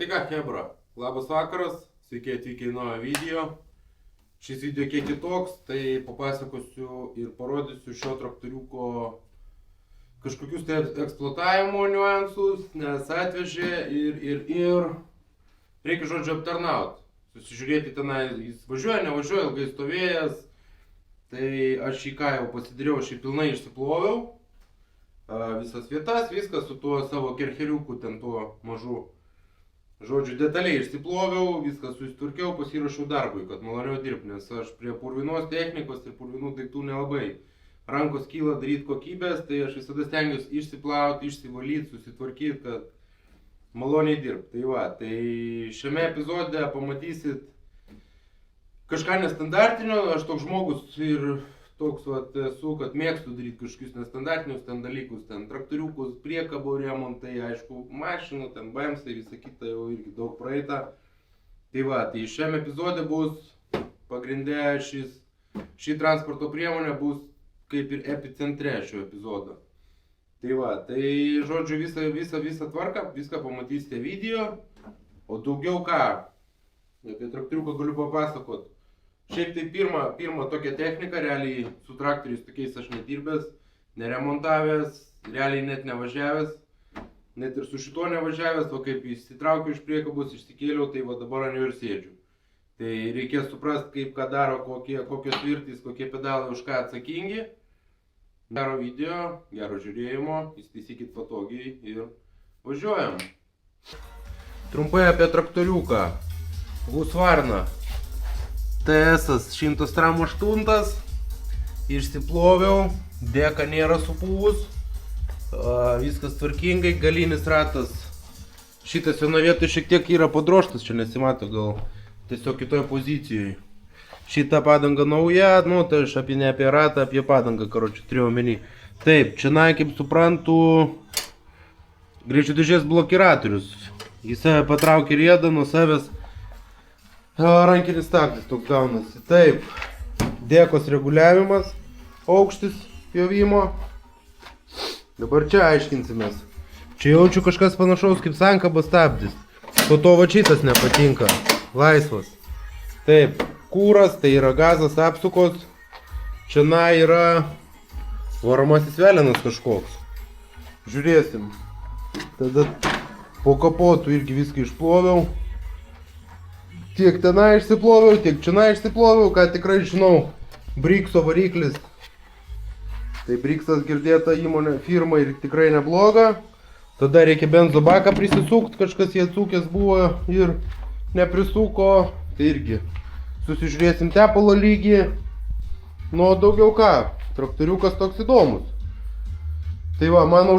tai ką, chebra, labas vakaras, sveiki atvykę į naują video. Šis video kiek kitoks, tai papasakosiu ir parodysiu šio traktoriuko kažkokius tai eksploatavimo niuansus, nes atvežė ir reikia, žodžiu, aptarnauti. Susižiūrėti tenai, jis važiuoja, nevažiuoja, ilgai stovėjęs. Tai aš jį ką jau pasidariau, aš jį pilnai išsiploviau. Visas vietas, viskas su tuo savo kercheriuku, ten tuo mažu. Žodžiu, detaliai išsiploviau, viską susitvarkiau, pasirašiau darbui, kad maloniau dirbti, nes aš prie purvinos technikos ir purvinų daiktų nelabai. Rankos kyla daryti kokybės, tai aš visada stengiuosi išsiplauti, išsivalyti, susitvarkyti, kad maloniai dirbti. Tai va, tai šiame epizode pamatysit kažką nestandartinio, aš toks žmogus ir toks vat esu, kad mėgstu daryti kažkokius nestandartinius ten dalykus, ten traktoriukus, priekabų remontai, aišku, mašinų, ten bamsai, visa kita jau irgi daug praeita. Tai va, tai šiame epizode bus pagrindė ši transporto priemonė bus kaip ir epicentre šio epizodo. Tai va, tai žodžiu visą tvarką, viską pamatysite video, o daugiau ką apie traktoriuką galiu papasakot. Šiaip tai pirma tokia technika, realiai su traktoriais tokiais aš nedirbęs, neremontavęs, realiai net nevažiavęs, net ir su šituo nevažiavęs, o kaip įsitraukiau iš priekabos, išsikėliau, tai va dabar ant jo ir sėdžiu. Tai reikės suprasti, kaip ką daro, kokios virtys, kokie pedalai už ką atsakingi. Gero video, gero žiūrėjimo, įsitaisykit patogiai ir važiuojam. Trumpai apie traktoriuką. Husqvarna. TS 108, išsiploviau, dėka nėra supuvus, viskas tvarkingai, galinis ratas. Šitas viena vietoj šiek tiek yra padroštas, čia nesimato, gal tiesiog kitoj pozicijoje. Šita padanga nauja, nu tai aš ne apie ratą, apie padangą, karočią, turėjau omeny. Taip, čia, kaip suprantu, greičio dėžės blokiratorius. Jis save patraukė riedą nuo savęs. Rankinis staklis toks gaunasi. Taip, dėkos reguliavimas, aukštis pjovimo. Dabar čia aiškinsimės. Čia jaučiu kažkas panašaus kaip sankabos stabdis. Po to va šitas nepatinka. Laisvas. Taip, kūras, tai yra gazas, apsukos. Čia yra varomasis velenas kažkoks. Žiūrėsim. Tada po kapotų irgi viską išploviau. Tiek tenai išsiploviau, tiek čia išsiploviau, ką tikrai žinau, Brikso variklis. Tai Briksas girdėta įmonė, firma ir tikrai nebloga. Tada reikia benzo baką prisisukti, kažkas jie atsukęs buvo ir neprisuko. Tai irgi susižiūrėsim tepalo lygį. Nu, daugiau ką, traktoriukas toks įdomus. Tai va, mano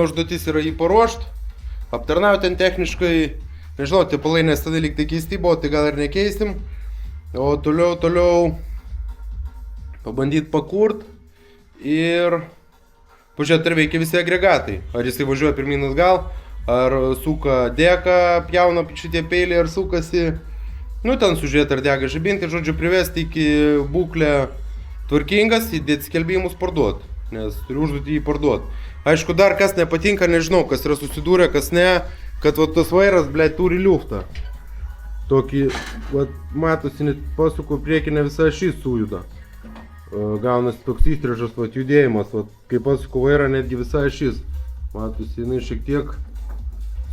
užduotis yra jį paruošti, aptarnauti ten techniškai. Nežinau, tie palai nestada lyg tai keisti buvo, tai gal ir nekeisim. O toliau pabandyti pakurt ir pažiūrėti, ar veikia visi agregatai. Ar jisai važiuoja pirmin atgal, ar suka dėką, pjauna šitie peiliai, ar sukasi. Nu, ten sužiūrėti, ar dega žibinti, žodžiu, privesti iki būklę tvarkingas, įdėti skelbimus parduoti, nes turiu užduoti jį parduoti. Aišku, dar kas nepatinka, nežinau, kas yra susidūrę, kas ne. Kad va tas vairas, blėt, turi liuftą. Tokį, va, matosi, net pasuku priekinę visą šį sujuda. Gaunasi toks įstrižas, va, judėjimas, va, kai pasuku vairą, netgi visą šis. Matosi, jinai šiek tiek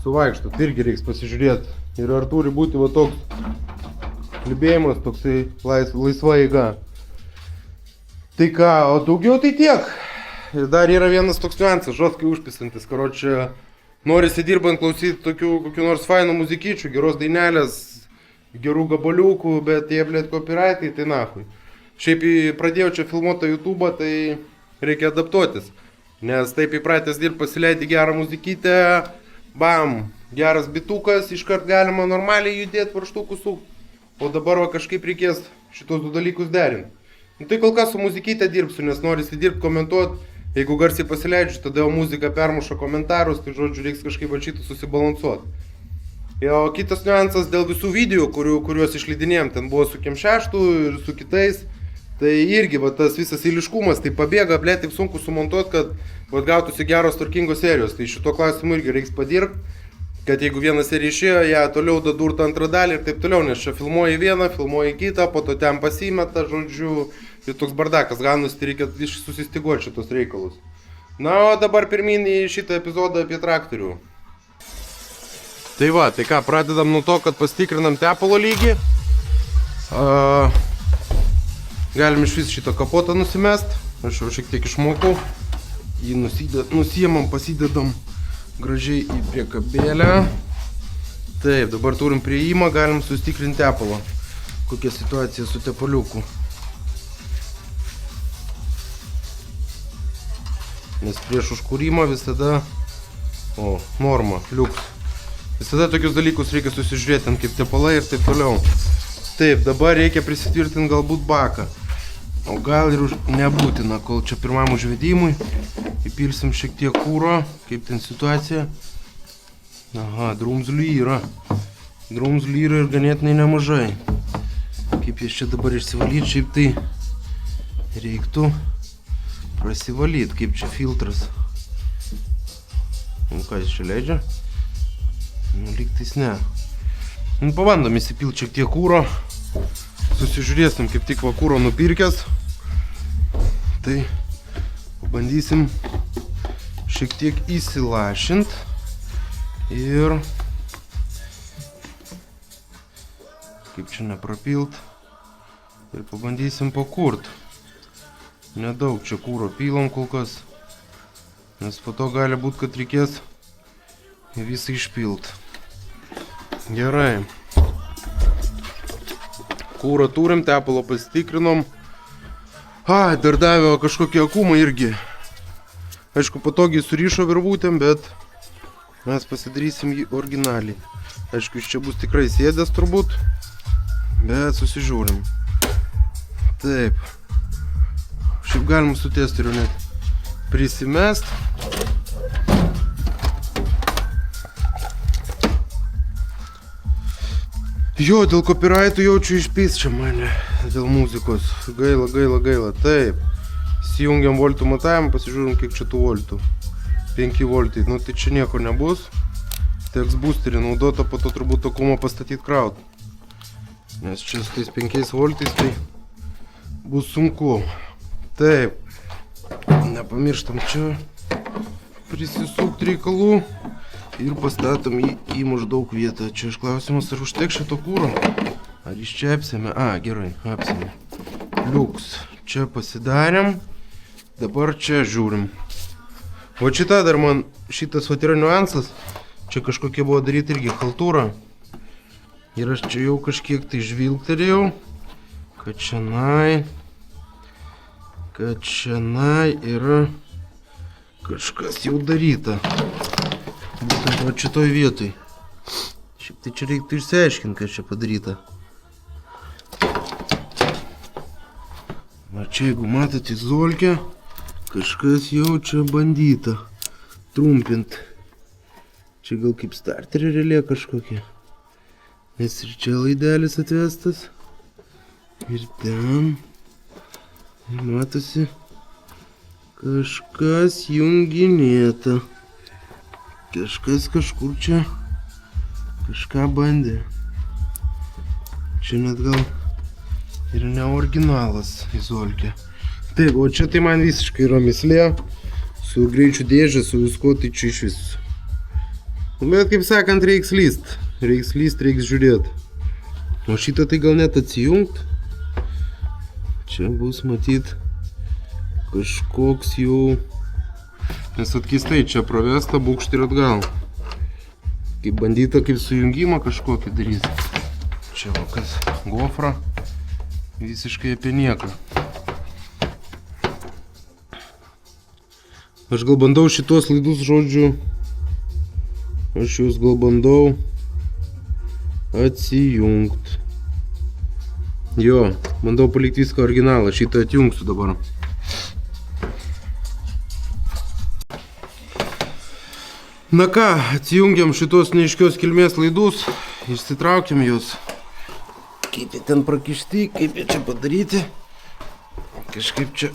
suvaikšto, tai irgi reiks pasižiūrėti. Ir ar turi būti, va, toks klibėjimas, toksai laisva eiga. Tai ką, o daugiau tai tiek. Ir dar yra vienas toks niuansas, žostkai užpisantis, karočią. Norisi dirbant klausyti tokių kokių nors fainų muzikyčių, geros dainelės, gerų gabaliukų, bet jie, blėt, copyrightai, tai nahui. Šiaip pradėjau čia filmuoti YouTube, tai reikia adaptuotis. Nes taip įpratęs dirbti, pasileidi gerą muzikytę, bam, geras bitukas, iškart galima normaliai judėti, varžtukų sukti. O dabar va, kažkaip reikės šitos du dalykus derinti. Nu, tai kol kas su muzikytė dirbsiu, nes norisi dirbti, komentuoti. Jeigu garsiai pasileidžiu, tada jau muzika permuša komentarus, tai žodžiu reiks kažkaip šitą susibalansuoti. O kitas niuansas dėl visų video, kuriuos išleidinėjom, ten buvo su Kem 6 ir su kitais. Tai irgi va, tas visas eiliškumas, tai pabėga, ble, taip sunku sumontuoti, kad va, gautųsi geros tvarkingos serijos. Tai šito klausimu irgi reiks padirbti, kad jeigu viena serija išėjo, ją toliau dadurt antrą dalį ir taip toliau, nes čia filmuoji vieną, filmuoji kitą, po to ten pasimeta, žodžiu, ir toks bardakas gaunasi, tai reikia susistiguoti šitos reikalus. Na, o dabar pirmin į šitą epizodą apie traktorių. Tai va, tai ką, pradedam nuo to, kad pasitikrinam tepalo lygį. Galim iš vis šitą kapotą nusimest, aš jau šiek tiek išmokau, jį nusiemam, pasidedam gražiai į priekabėlę. Taip, dabar turim prieimą, galim sustikrinti tepalą, kokia situacija su tepaliuku. Nes prieš užkūrimą visada, norma, liuks. Visada tokius dalykus reikia susižiūrėti, kaip tepalai ir taip toliau. Taip, dabar reikia prisitvirtinti galbūt baką. O gal ir nebūtina, kol čia pirmam užvedimui įpilsim šiek tiek kūro, kaip ten situacija. Aha, drumzlių yra. Drumzlių yra ir ganėtinai nemažai. Kaip jas čia dabar išsivalyti, šiaip tai reiktų prasivalyti, kaip čia filtras. Nu, ką jis čia leidžia? Nu, lygtais ne. Nu, pabandom įsipilti šiek tiek kūro. Susižiūrėsim, kaip tik va kūro nupirkęs. Tai pabandysim šiek tiek įsilašint ir kaip čia neprapilt ir pabandysim pakurt. Nedaug čia kūro pilom kol kas, nes po to gali būt, kad reikės visą išpilt. Gerai. Kūrą turim, tepalo pasitikrinom. Dar davė kažkokį akumą irgi. Aišku, patogiai surišo virvutėm, bet mes pasidarysim jį originaliai. Aišku, jis čia bus tikrai sėdęs turbūt, bet susižiūrim. Taip. Šiaip galim su testeriu net prisimest. Jo, dėl copyrightų jaučiu išpys čia mane, dėl muzikos. Gaila. Taip. Įsijungiam voltų matavimą, pasižiūrim, kiek čia tų voltų. 5 voltai. Nu, tai čia nieko nebus. Teks boosterį naudota, po to turbūt akumą pastatyti kraut. Nes čia su tais 5 voltais tai bus sunku. Taip. Nepamirštam čia prisisukti reikalų. Ir pastatom jį į maždaug vietą. Čia išklausimas, ar užteks šito kūro? Ar iš čia apsėmė? Gerai, apsėmė. Liuks. Čia pasidarėm. Dabar čia žiūrim. O šita dar man, šitas vat yra niuansas. Čia kažkokie buvo daryti irgi haltūra. Ir aš čia jau kažkiek tai žvilgterėjau. Kad čionai yra kažkas jau daryta. Būtent va šitoj vietoj. Šiaip tai čia reiktų išsiaiškinti, kas čia padaryta. Va čia, jeigu matote izolkę, kažkas jau čia bandyta trumpinti. Čia gal kaip starterio relė kažkokia. Nes ir čia laidelis atvestas. Ir ten matosi kažkas junginėta. Kažkas kažkur čia kažką bandė. Čia net gal ir ne originalas izolkė. Taip, o čia tai man visiškai yra mislė. Su greičių dėžė, su visko, tai čia iš vis. Bet kaip sakant, reiks lyst. Reiks žiūrėti. O šitą tai gal net atsijungt. Čia bus matyt kažkoks jau... Nes atkistai čia pravesta, būkšt ir atgal. Kaip bandyta, kaip sujungimą kažkokį daryti. Čia va kas gofra. Visiškai apie nieką. Aš gal bandau šitos laidus, žodžiu. Aš juos gal bandau atsijungt. Jo, bandau palikti viską originalą. Šitą atjungsiu dabar. Na ką, atsijungiam šitos neaiškios kilmės laidus, išsitraukiam juos. Kaip jie ten prakišti, kaip jie čia padaryti. Kažkaip čia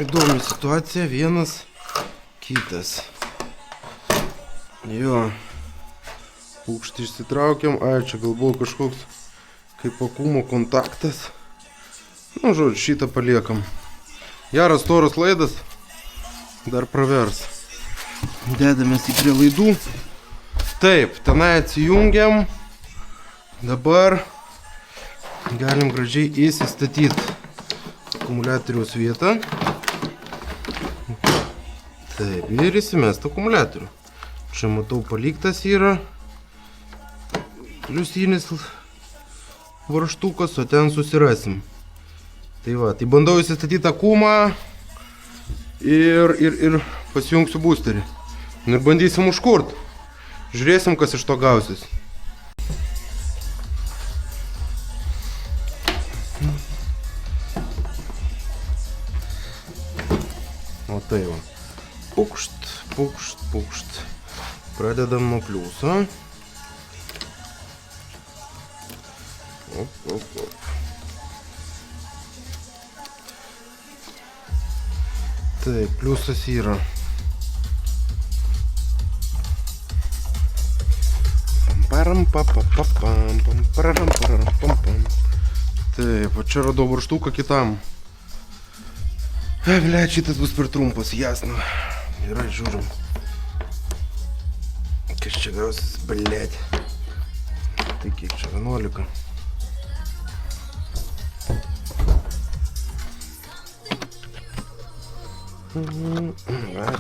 įdomi situacija, vienas, kitas. Jo. Pūkštį išsitraukiam, čia gal buvo kažkoks kaip akumo kontaktas. Nu, žodžiu, šitą paliekam. Geras storas laidas, dar pravers. Dedamės į prie laidų. Taip, tenai atsijungiam. Dabar galim gražiai įsistatyti akumuliatoriaus vietą. Taip, ir įsimest akumuliatorių. Čia matau paliktas yra pliusinis varžtukas, o ten susirasim. Tai va, tai bandau įsistatyti akumą ir pasijungsiu boosterį. Ir bandysim užkurt. Žiūrėsim, kas iš to gausis. O tai va. Pukšt, pukšt, pukšt. Pradedam nuo pliuso. Op, op, op. Taip, pliusas yra. Taip, o čia radau varžtuką kitam. Blet, šitas bus per trumpas, jasno. Gerai, žiūrim. Kas čia gausis, blet. Tai kiek čia 11.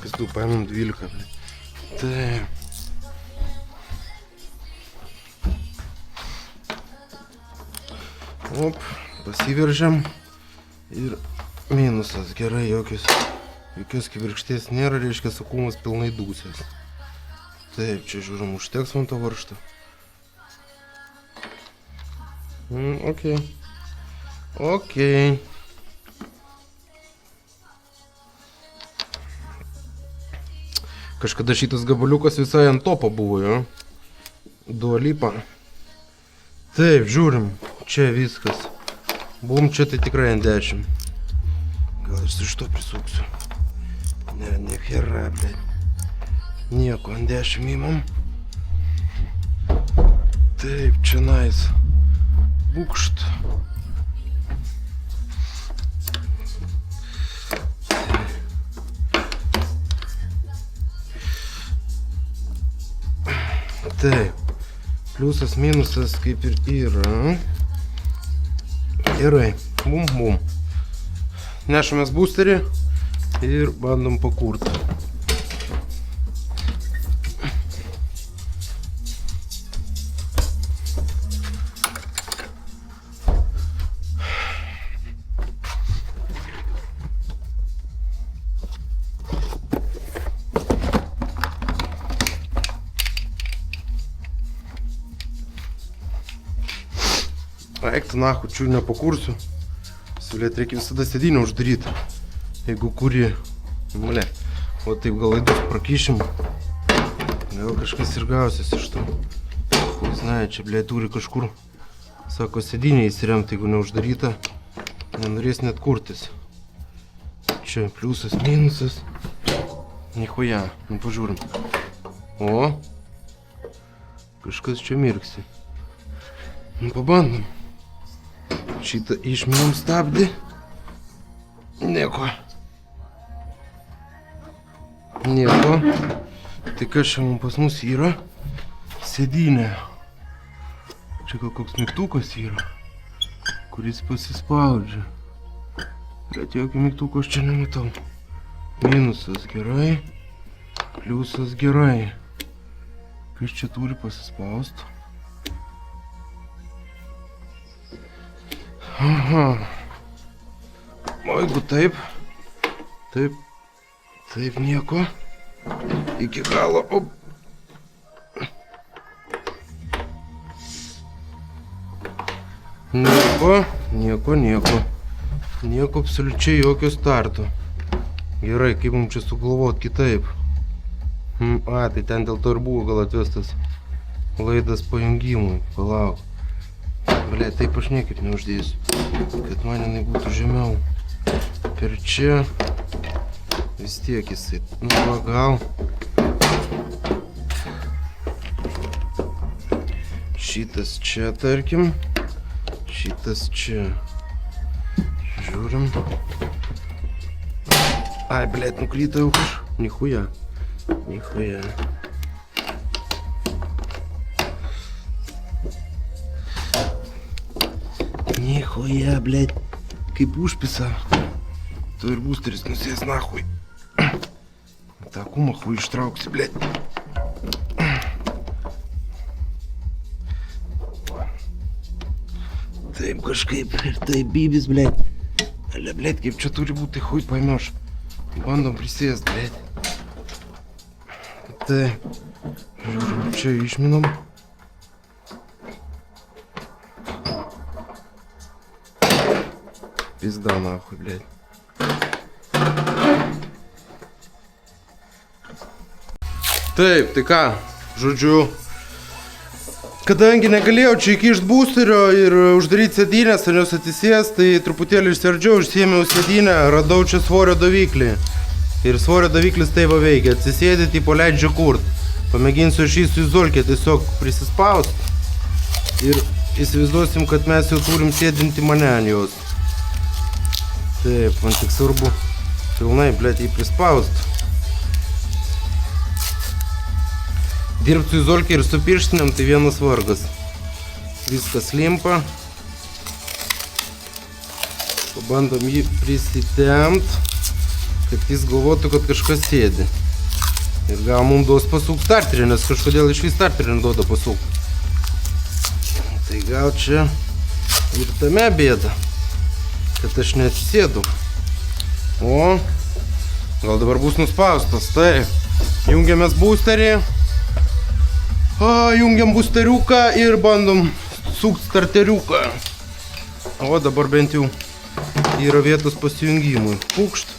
Pizdu, paėmėm 12, blet. Taip. Op, pasiveržiam ir minusas, gerai, jokios kivirkštės nėra, reiškia akumas pilnai dūsės. Taip, čia žiūrim, užteks man to varžto. Ok. Kažkada šitas gabaliukas visai ant topo buvo, jo. Dua Lipa. Taip, žiūrim, čia viskas. Bum, čia tai tikrai ant 10. Gal ir su šito prisuksiu. Ne hera, bet. Nieko, ant 10 įmam. Taip, čia nice. Bukšt. Taip. Pliusas, minusas kaip ir yra. Gerai. Bum, bum. Nešamės boosterį ir bandom pakurt. Eik, nahu, čiū nepakursiu. Sulėt, reikia visada sėdynę uždaryti. Jeigu kuri, male, o taip gal laidus prakišim. Gal kažkas ir gausis iš to. Žinai, čia, blė, turi kažkur, sako, sėdynę įsiremti, jeigu neuždaryta. Nenorės net kurtis. Čia pliusas, minusas. Nichuja, nu pažiūrim. O, kažkas čia mirksi. Nu pabandom. Šitą išminam stabdį. Nieko. Tai kas čia mums pas mus yra? Sėdynė. Čia gal koks mygtukas yra, kuris pasispaudžia. Bet jokio mygtuko aš čia nematau. Minusas gerai. Pliusas gerai. Kas čia turi pasispaust? Aha. O jeigu taip, nieko, iki galo, op. Nieko absoliučiai jokio starto. Gerai, kaip mums čia sugalvot kitaip. Tai ten dėl to ir buvo gal atvestas laidas pajungimui, palauk. Blet, taip aš niekaip neuždėsiu, kad man jinai būtų žemiau. Per čia. Vis tiek jisai, nu va gal. Šitas čia, tarkim. Šitas čia. Žiūrim. Ai, blėt, nukryta jau kažkaip. Nichuja. Nichuja. Nichuja, blėt. Kaip užpisa. Tu ir boosteris nusės nahui. tą kumą chuj ištrauksi, blėt. Taip kažkaip ir taip bybis, blėt. Ale, blėt, kaip čia turi būti, tai chuj paėmiau aš. Bandom prisėst, blėt. Taip. Žiūrim, čia išminom. Pizda nahui, blėt. Taip, tai ką, žodžiu, kadangi negalėjau čia įkišt boosterio ir uždaryti sėdynės, ant jos atsisės, tai truputėlį išsiardžiau, išsiėmiau sėdynę, radau čia svorio daviklį. Ir svorio daviklis taip veikia, atsisėdė, tipo leidžia kurt. Pamėginsiu aš jį su izolke tiesiog prisispaust. Ir įsivaizduosim, kad mes jau turim sėdinti mane ant jos. Taip, man tik svarbu pilnai, blėt, jį prispaust. Dirbti su izolke ir su pirštinėm, tai vienas vargas. Viskas limpa. Pabandom jį prisitempt, kad jis galvotų, kad kažkas sėdi. Ir gal mums duos pasukt starterį, nes kažkodėl iš vis starterį neduoda pasukt. Tai gal čia ir tame bėda, kad aš neatsisėdu. O, gal dabar bus nuspaustas. Tai, jungiamės boosterį. Jungiam boosteriuką ir bandom sukt starteriuką. O dabar bent jau yra vietos pasijungimui. Pukšt,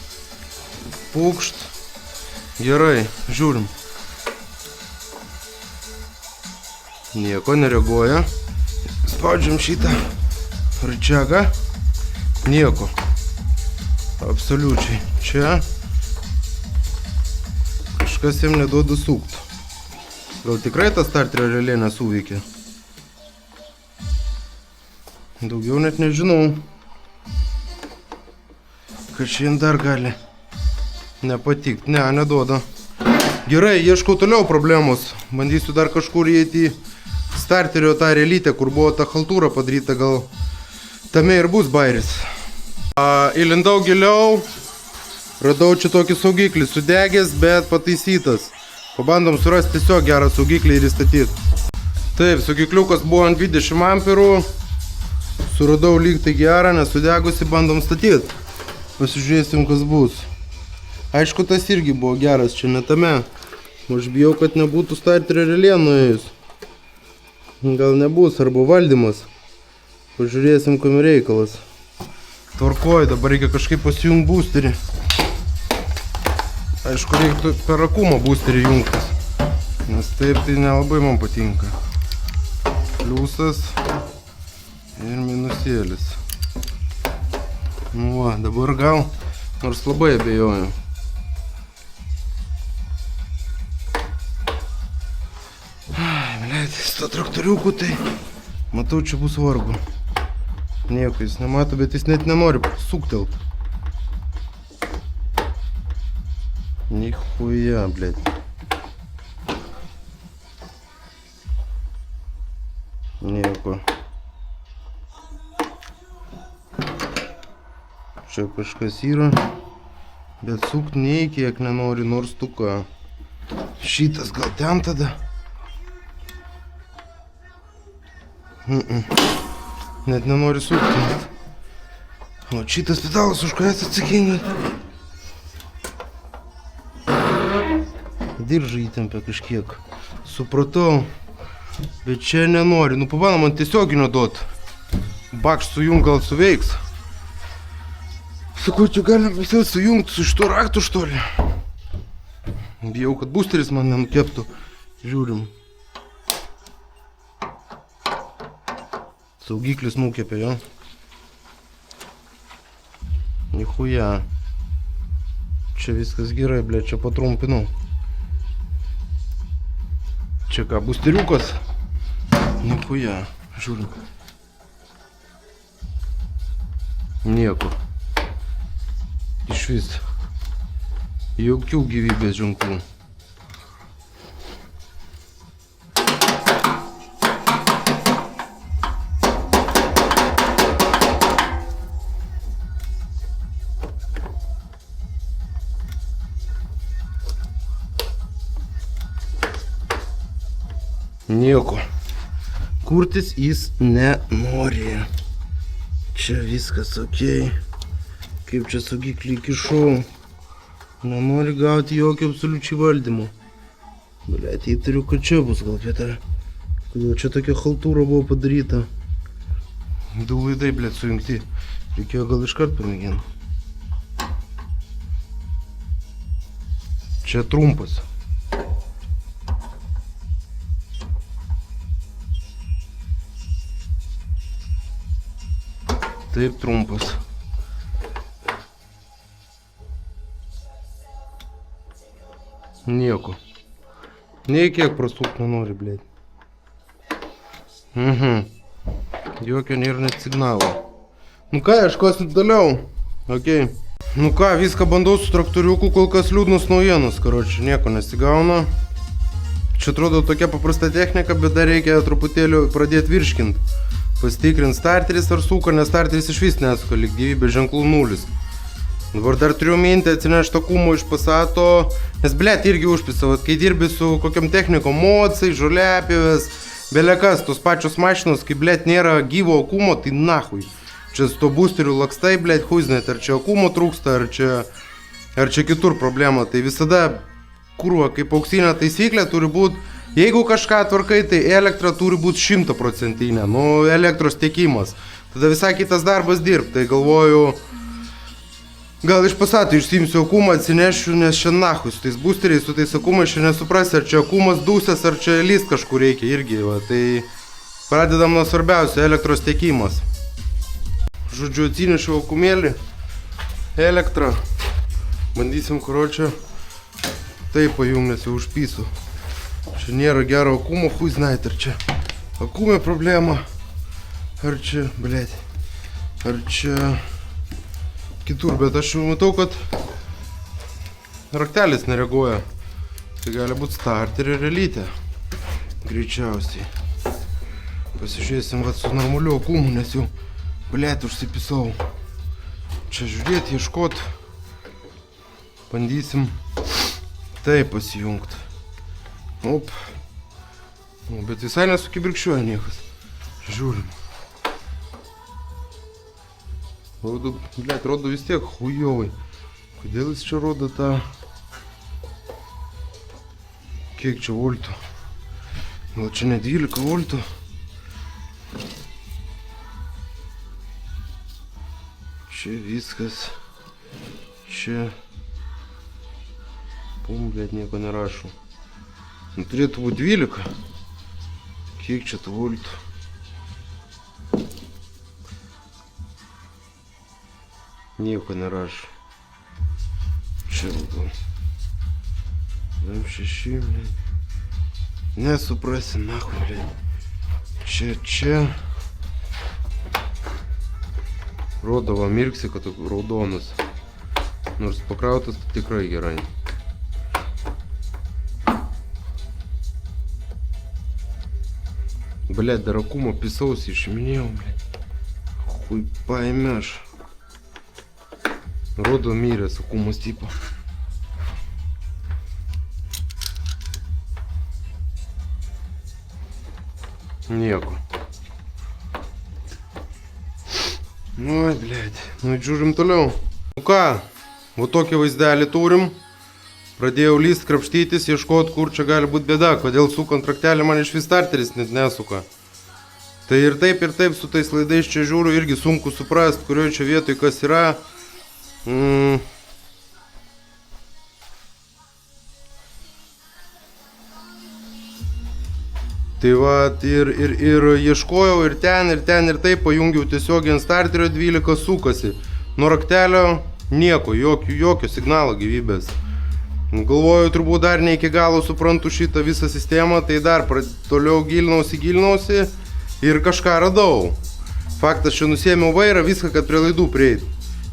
pukšt. Gerai, žiūrim. Nieko nereaguoja. Spaudžiam šitą rычagą. Nieko. Absoliučiai. Čia kažkas jam neduoda sukt. Gal tikrai tas starterio realiai nesuveikia? Daugiau net nežinau. Kad šiandien dar gali nepatikt. Ne, neduoda. Gerai, ieškau toliau problemos. Bandysiu dar kažkur įeiti į starterio tą realytę, kur buvo ta haltūra padaryta. Gal tame ir bus bairis. Įlindau giliau. Radau čia tokį saugiklį. Sudegęs, bet pataisytas. Pabandom surasti tiesiog gerą saugiklį ir įstatyti. Taip, saugikliukas buvo ant 20 amperų. Suradau lyg tai gerą, nesudegusi, bandom statyti. Pasižiūrėsim, kas bus. Aišku, tas irgi buvo geras, čia netame. Aš bijau, kad nebūtų starterio relė nuėjus. Gal nebus, arba valdymas. Pažiūrėsim, kam reikalas. Tvarkoj, dabar reikia kažkaip pasijungti boosterį. Aišku, reiktų per akumą boosterį jungtis. Nes taip tai nelabai man patinka. Pliusas ir minusėlis. Nu va, dabar gal, nors labai abejoju. Blėt, su to traktoriuku tai matau, čia bus vargu. Nieko jis nemato, bet jis net nenori suktelt. Nichuja, blėt. Nieko. Čia kažkas yra, bet sukt nei kiek nenori, nors tu ką. Šitas gal ten tada? Net nenori sukti. O šitas pedalas už ką esi atsakingas? Diržą įtempia kažkiek. Supratau. Bet čia nenori. Nu pabandom man tiesioginio duot. Bakš sujung gal suveiks. Sakau, čia galim visi sujungti su šito raktu štoli. Bijau, kad boosteris man nenukeptų. Žiūrim. Saugiklis nukepė, jo. Nichuja. Čia viskas gerai, ble, čia patrumpinau. Čia ką, busteriukas? Nichuja, žiūrim. Nieko. Iš vis. Jokių gyvybės ženklų. Nieko. Kurtis jis nenori. Čia viskas okei. Kaip čia saugiklį įkišau. Nenori gauti jokio absoliučiai valdymo. Blet, įtariu, kad čia bus gal vieta. Kodėl čia tokia haltūra buvo padaryta. Du laidai, blet, sujungti. Reikėjo gal iškart pamėginti. Čia trumpas. Taip trumpas. Nieko. Nei kiek prasukt nenori, blėt. Jokio nėra net signalo. Nu ką, ieškosim toliau. Okei. Nu ką, viską bandau su traktoriuku, kol kas liūdnus naujienos, karoči, nieko nesigauna. Čia atrodo tokia paprasta technika, bet dar reikia truputėlį pradėti virškint. Pasitikrint starteris ar suka, nes starteris iš vis nesuka, lyg gyvybės ženklų nulis. Dabar dar turiu mintį atsinešti akumo iš Passato, nes blėt irgi užpisa, kai dirbi su kokiam technikom, modsai, žoliapėvės, belekas, tos pačios mašinos, kai blėt nėra gyvo akumo, tai nahui. Čia su to boosteriu lakstai, blėt, huiznėt, ar čia akumo trūksta, ar čia kitur problema. Tai visada, kurva, kaip auksinė taisyklė turi būti, jeigu kažką tvarkai, tai elektra turi būti 100%, nu, elektros tiekimas. Tada visai kitas darbas dirbti, tai galvoju, gal iš Passato išsiimsiu akumą, atsinešiu, nes čia nahui su tais boosteriais, su tais akumais čia nesuprasi, ar čia akumas dūsės, ar čia lyst kažkur reikia irgi, va, tai pradedam nuo svarbiausio, elektros tiekimas. Žodžiu, atsinešiu akumėlį, elektrą, bandysim, karočią, taip pajung, nes jau užpysiu. Čia nėra gero akumo, hui znait, ar čia akume problema, ar čia, blėt, ar čia kitur, bet aš jau matau, kad raktelis nereaguoja. Tai gali būti starterio relytė, greičiausiai. Pasižiūrėsim vat su normaliu akumu, nes jau, blėt, užsipisau. Čia žiūrėti, ieškot, bandysim taip pasijungti. Op. O, bet visai nesukibirkščiuoja niekas. Žiūrim. Rodo, blėt, rodo vis tiek hujovai. Kodėl jis čia rodo tą... Kiek čia voltų? Gal čia ne 12 voltų? Čia viskas. Čia... Pum, blėt, nieko nerašau. Nu, turėtų būti 12. Kiek čia tų voltų? Nieko nerašau. Čia gal. 6, blėt. Nesuprasi, nahui, blėt. Čia. Rodova mirksi, kad raudonas. Nors pakrautas tai tikrai gerai. Блядь, dar akumo pisausi išiminėjau, blėt. Hui paėmė aš. Rodo myrės akumas tipo. Nieko. Nu, blėt. Nu, žiūrim toliau. Nu ką, va tokį vaizdelį turim. Pradėjau lyst, krapštytis, ieškoti, kur čia gali būti bėda, kodėl sukant raktelį man iš vis starteris net nesuka. Tai ir taip su tais laidais čia žiūriu, irgi sunku suprast, kurioje čia vietoj kas yra. Tai va, ir ieškojau ir ten, ir taip, pajungiau tiesiogiai ant starterio, 12 sukasi. Nuo raktelio Nieko, jokio signalo gyvybės. Galvoju, turbūt dar ne iki galo suprantu šitą visą sistemą, tai dar toliau gilinausi ir kažką radau. Faktas, čia nusėmiau vairą, viską, kad prie laidų prieit.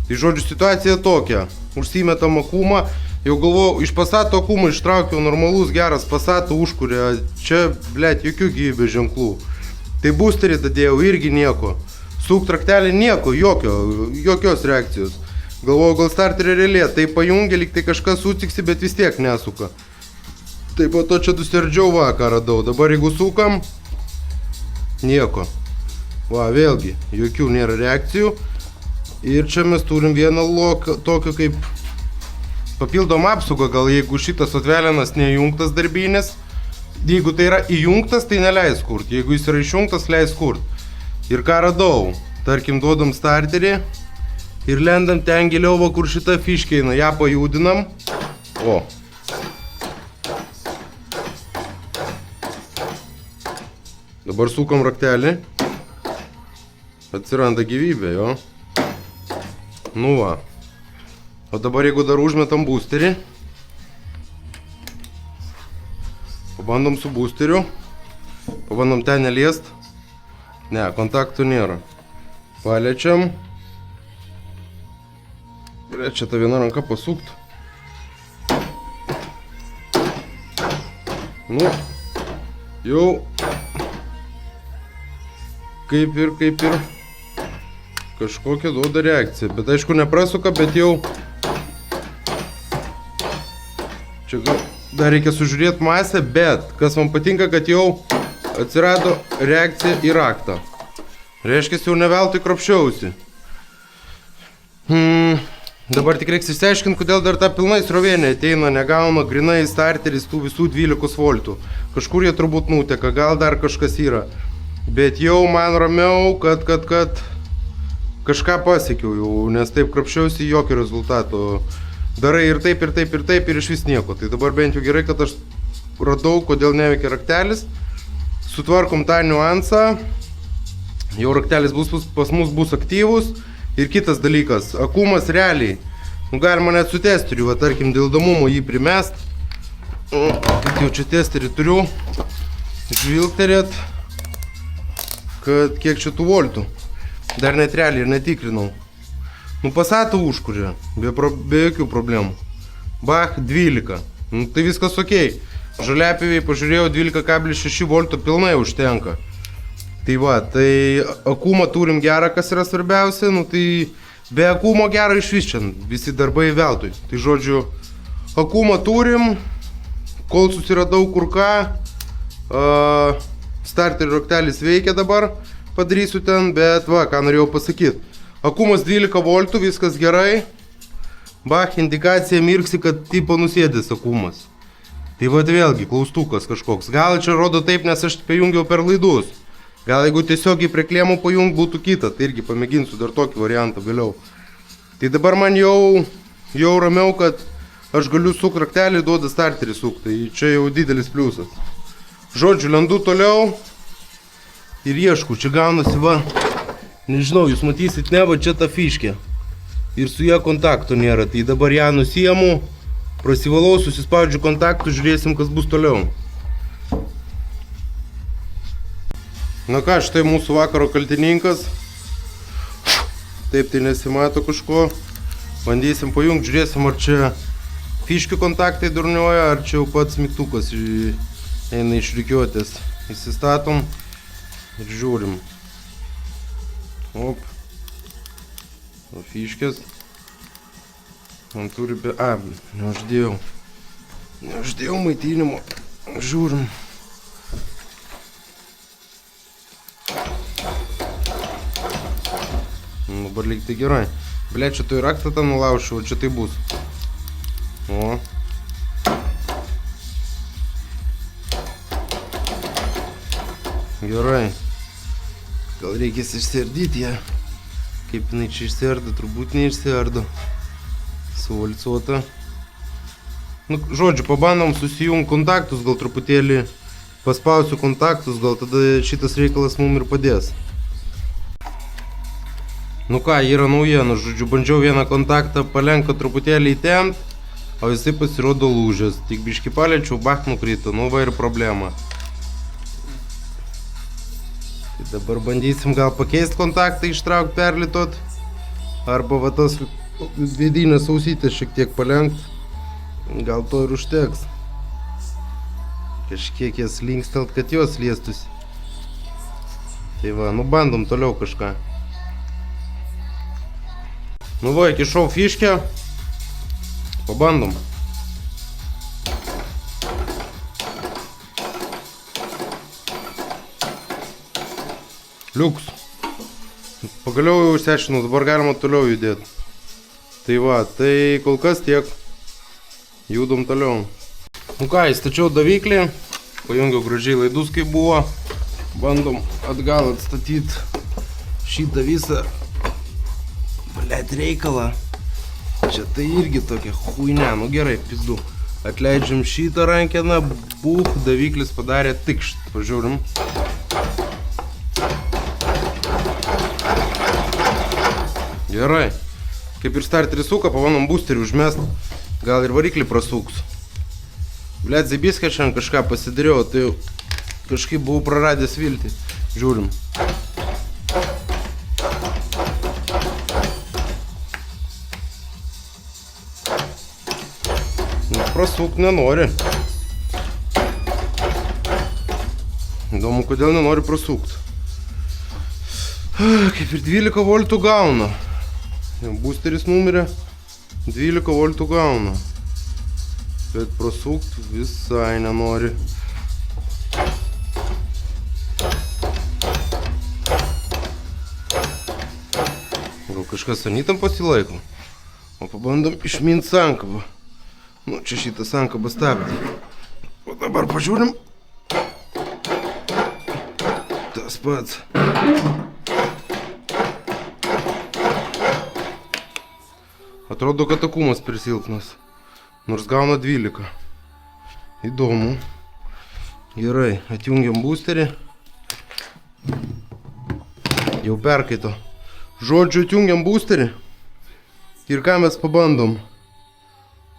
Tai žodžiu, situacija tokia. Užsimetam akumą, jau galvoju, iš Passato akumą ištraukiau normalus, geras Passato užkuria. Čia, blėt, jokių gyvybės ženklų. Tai boosterį dadėjau irgi nieko. Suk traktelį nieko, jokios reakcijos. Galvoju, gal starterį relė, tai pajungia, lyg tai kažkas sutiksi, bet vis tiek nesuka. Tai po to čia duserdžiau ką radau. Dabar jeigu sukam, nieko. Va, vėlgi, jokių nėra reakcijų. Ir čia mes turim vieną tokio kaip papildomą apsaugą, gal jeigu šitas atvelinas neįjungtas darbinis. Jeigu tai yra įjungtas, tai neleis kurt. Jeigu jis yra išjungtas, leis kurt. Ir ką radau? Tarkim, duodam starterį. Ir lendam ten giliau, va, kur šita fiškė eina, ją pajudinam. O. Dabar sukam raktelį. Atsiranda gyvybė, jo. Nu va. O dabar jeigu dar užmetam boosterį. Pabandom su boosteriu. Pabandom ten neliest. Ne, kontaktų nėra. Paliečiam. Čia ta viena ranka pasukt. Nu, jau kaip ir kažkokia duoda reakcija. Bet aišku neprasuka, bet jau čia dar reikia sužiūrėti masę, bet kas man patinka, kad jau atsirado reakcija į raktą. Reiškia, jau ne veltui kropščiausi. Dabar tik reiks išsiaiškinti, kodėl dar ta pilnai srovė neateina, negauna grinai starteris tų visų 12 voltų. Kažkur jie turbūt nuteka, gal dar kažkas yra. Bet jau man ramiau, kad kažką pasiekiau jau, nes taip krapščiausi jokio rezultato. Darai ir taip ir iš vis nieko. Tai dabar bent jau gerai, kad aš radau, kodėl neveikia raktelis. Sutvarkom tą niuansą. Jau raktelis pas mus bus aktyvus. Ir kitas dalykas, akumas realiai, galima net su testeriu, va, tarkim, dėl įdomumo jį primest. Jau čia testerį turiu, žvilgterėt, kad kiek čia tų voltų. Dar net realiai ir netikrinau. Nu, Passato užkuria, be jokių problemų. Bach, 12. Nu, tai viskas okei. Žaliapiviai pažiūrėjau, 12,6 voltų pilnai užtenka. Tai va, tai akumą turim gerą, kas yra svarbiausia, nu tai be akumo gerą iš vis čia, visi darbai veltui. Tai žodžiu, akumą turim, kol susiradau kur ką, starterio raktelis veikia dabar, padarysiu ten, bet va, ką norėjau pasakyti. Akumas 12 voltų, viskas gerai, Bach, indikacija mirksi, kad tipo nusėdęs akumas. Tai va, vėlgi, klaustukas kažkoks. Gal čia rodo taip, nes aš pajungiau per laidus. Gal jeigu tiesiogiai prie klėmų pajung būtų kita, tai irgi pamėginsiu dar tokį variantą vėliau. Tai dabar man jau ramiau, kad aš galiu suk raktelį, duoda starterį suk, tai čia jau didelis pliusas. Žodžiu, lendu toliau ir iešku, čia gaunasi va, nežinau, jūs matysit, ne, va čia ta fiškė. Ir su ją kontakto nėra, tai dabar ją nusiemu, prasivalau, susispaudžiu kontaktų, žiūrėsim, kas bus toliau. Na ką, štai mūsų vakaro kaltininkas. Taip, tai nesimato kažko. Bandysim pajungti, žiūrėsim, ar čia fiškių kontaktai durnioja, ar čia jau pats mygtukas eina iš rikiuotės. Įsistatom ir žiūrim. Op. O fiškės. Man turi be... A, neuždėjau maitinimo. Žiūrim. Dabar lyg tai gerai. Ble, čia tu ir raktą tą nulaušiau, čia tai bus. O. Gerai. Gal reikės išsiardyti ją. Kaip jinai čia išsiardo, turbūt neišsiardo. Suvalcuota. Nu, žodžiu, pabandom susijungti kontaktus, gal truputėlį paspausiu kontaktus, gal tada šitas reikalas mums ir padės. Nu ką, yra naujiena, žodžiu, bandžiau vieną kontaktą palenką truputėlį įtempt, o jisai pasirodo lūžęs. Tik biškį paliečiau, bach nukrito, nu va ir problema. Tai dabar bandysim gal pakeisti kontaktą, ištraukti, perlitot. Arba va tas vidinės ausytės šiek tiek palenkt. Gal to ir užteks. Kažkiek jas linkstelt, kad jos liestųsi. Tai va, nu bandom toliau kažką. Nu va, įkišau fiškę. Pabandom. Liuks. Pagaliau jau išsiaiškinau, dabar galima toliau judėti. Tai va, tai kol kas tiek. Judom toliau. Nu ką, įstačiau daviklį. Pajungiau gražiai laidus, kaip buvo. Bandom atgal atstatyti šitą visą reikalą. Čia tai irgi tokia huinė, nu gerai, pizdu. Atleidžiam šitą rankeną, būk, daviklis padarė tikšt. Pažiūrim. Gerai. Kaip ir starterį suka, pabandom boosterį užmest. Gal ir variklį prasuks. Blet, zibiskai šiandien kažką pasidariau, tai kažkaip buvau praradęs viltį. Žiūrim. Prasuk nenori. Įdomu, kodėl nenori prasukti. Kaip ir 12 voltų gauna. Boosteris numirė, 12 voltų gauna. Bet prasukti visai nenori. Gal kažkas anytam pasilaiko. O pabandom išminti sankabą. Nu, čia šitą sankabą stabdė. O dabar pažiūrim. Tas pats. Atrodo, kad akumas per silpnas. Nors gauna 12. Įdomu. Gerai, atjungiam boosterį. Jau perkaito. Žodžiu, atjungiam boosterį. Ir ką mes pabandom?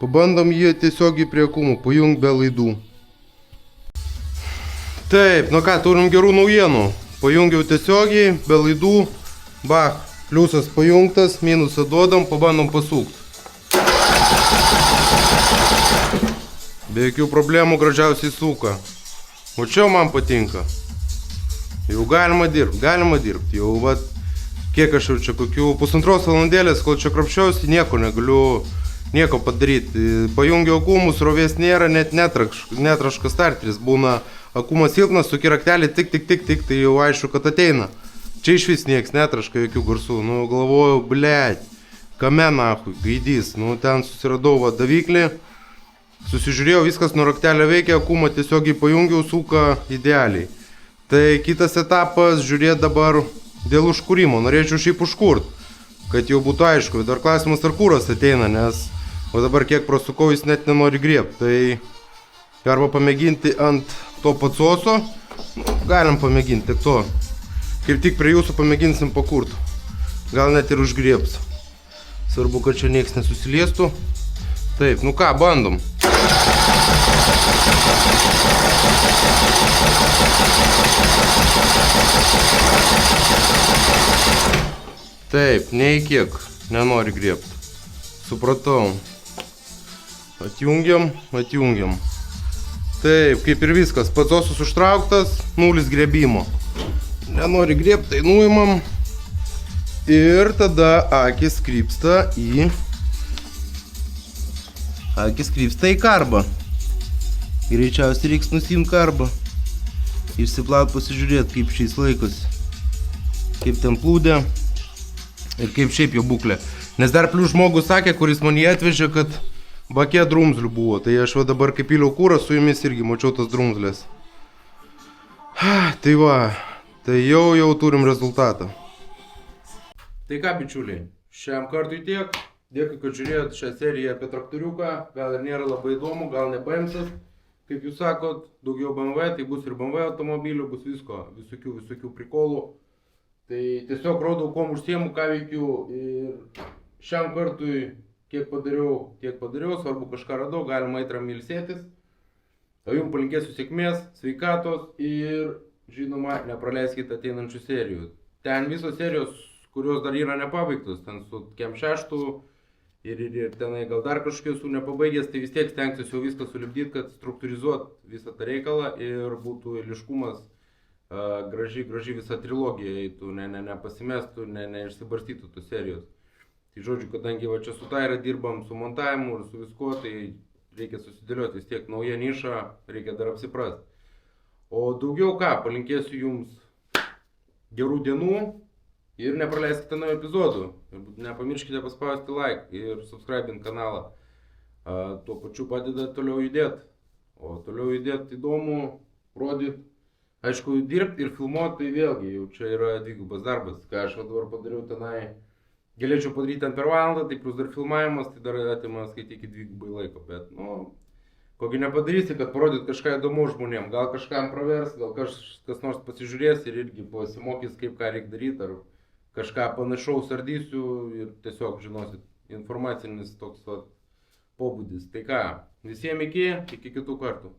Pabandom jį tiesiogiai prie akumų, pajung be laidų. Taip, nu ką, turim gerų naujienų. Pajungiau tiesiogiai, be laidų. Bach, pliusas pajungtas, minusą duodam, pabandom pasukti. Be jokių problemų gražiausiai suka. O čia man patinka. Jau galima dirbti. Jau vat, kiek aš jau čia kokių pusantros valandėlės, kol čia krapščiausi, nieko padaryti. Pajungiau akumus, rovės nėra, net netraška starteris. Būna akumas silpnas, suki raktelį, tik, tai jau aišku, kad ateina. Čia iš vis nieks netraška, jokių garsų. Nu, galvojau, blėt, kame nahui, gaidys. Nu, ten susiradau va daviklį, susižiūrėjau, viskas nuo raktelio veikia, akumą tiesiogiai pajungiau, suka idealiai. Tai kitas etapas, žiūrėt dabar dėl užkūrimo. Norėčiau šiaip užkurt, kad jau būtų aišku. Dar klausimas, ar kūras ateina, nes o dabar kiek prasukau, jis net nenori griebti. Tai arba pamėginti ant to patsoso, galim pamėginti tik to. Kaip tik prie jūsų pamėginsim pakurt. Gal net ir užgriebs. Svarbu, kad čia nieks nesusiliestų. Taip, nu ką, bandom. Taip, nei kiek nenori griebti. Supratau. Atjungiam. Taip, kaip ir viskas. Patsosus užtrauktas, nulis griebimo. Nenori griebti, tai nuimam. Ir tada akis krypsta į karbą. Greičiausiai reiks nusiimti karbą. Išsiplaut, pasižiūrėti, kaip šiais laikas. Kaip ten plūdė. Ir kaip šiaip jo būklė. Nes dar plius žmogus sakė, kuris man jį atvežė, kad bakė drumzlių buvo. Tai aš va dabar kaip piliau kūrą, su jumis irgi mačiau tas drumzlės. Tai va, tai jau turim rezultatą. Tai ką, bičiuliai, šiam kartui tiek. Dėkui, kad žiūrėjot šią seriją apie traktoriuką. Gal ir nėra labai įdomu, gal ne BMW'as. Kaip jūs sakot, daugiau BMW, tai bus ir BMW automobilių, bus visko, visokių prikolų. Tai tiesiog rodau, kuom užsiemu, ką veikiu ir šiam kartui kiek padariau, tiek padariau, svarbu kažką radau, galima eit ramiai ilsėtis. O jums palinkėsiu sėkmės, sveikatos ir, žinoma, nepraleiskite ateinančių serijų. Ten visos serijos, kurios dar yra nepabaigtos, ten su Kem 6 ir tenai gal dar kažkokios esu nepabaigęs, tai vis tiek stengsiuosi jau viską sulipdyti, kad struktūrizuot visą tą reikalą ir būtų eiliškumas, graži visa trilogija eitų, nepasimestų, neišsibarstytų tos serijos. Tai žodžiu, kadangi va čia su Taira dirbam, su montavimu ir su viskuo, tai reikia susidėlioti vis tiek naują nišą, reikia dar apsiprasti. O daugiau ką, palinkėsiu jums gerų dienų ir nepraleiskite naujų epizodų. Ir nepamirškite paspausti like ir subscribint kanalą. Tuo pačiu padeda toliau judėti. O toliau judėti įdomu, rodyti. Aišku, dirbti ir filmuoti, tai vėlgi jau čia yra dvigubas darbas. Ką aš dabar padariau tenai. Galėčiau padaryti ten per valandą, tai plus dar filmavimas, tai dar atima skaityti dvigubai laiko. Bet, kogi nepadarysi, kad parodyt kažką įdomu žmonėm. Gal kažkam pravers, gal kas nors pasižiūrės ir irgi pasimokys, kaip ką reikia daryti, ar kažką panašaus ardysiu ir tiesiog žinosit, informacinis toks pobūdis. Tai ką, visiems iki kitų kartų.